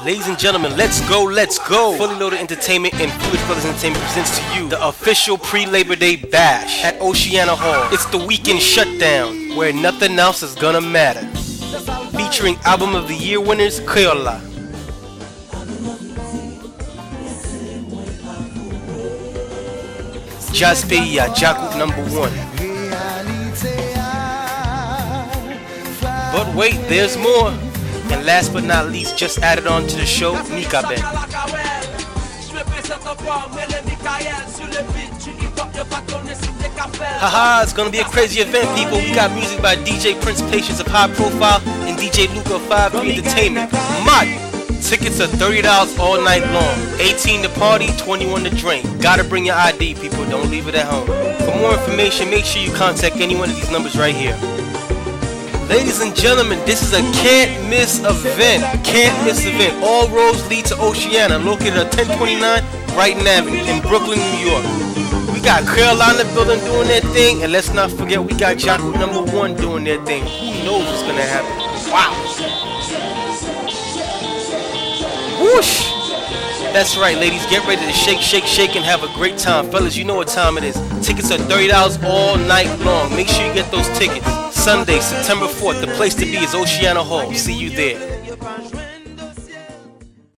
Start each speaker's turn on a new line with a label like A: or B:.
A: Ladies and gentlemen, let's go, let's go. Fully Loaded Entertainment and Foolish Brothers Entertainment presents to you the official pre-Labor Day bash at Oceana Hall. It's the weekend shutdown where nothing else is gonna matter. Featuring Album of the Year winners, Keola, Jaspeya, Jaku #1. But wait, there's more. And last but not least, just added on to the show, Nika Ben. Haha, it's gonna be a crazy event, people. We got music by DJ Prince Patience of High Profile and DJ Luca of 5-3 Entertainment. Mud! Tickets are $30 all night long. 18 to party, 21 to drink. Gotta bring your ID, people. Don't leave it at home. For more information, make sure you contact any one of these numbers right here. Ladies and gentlemen, this is a can't miss event. Can't miss event. All roads lead to Oceana, located at 1029 Brighton Avenue in Brooklyn, New York. We got Keola in the building doing their thing, and let's not forget we got Jaku #1 doing their thing. Who knows what's gonna happen? Wow. Whoosh! That's right, ladies. Get ready to shake, shake, shake, and have a great time. Fellas, you know what time it is. Tickets are $30 all night long. Make sure you get those tickets. Sunday, September 4th. The place to be is Oceana Hall. See you there.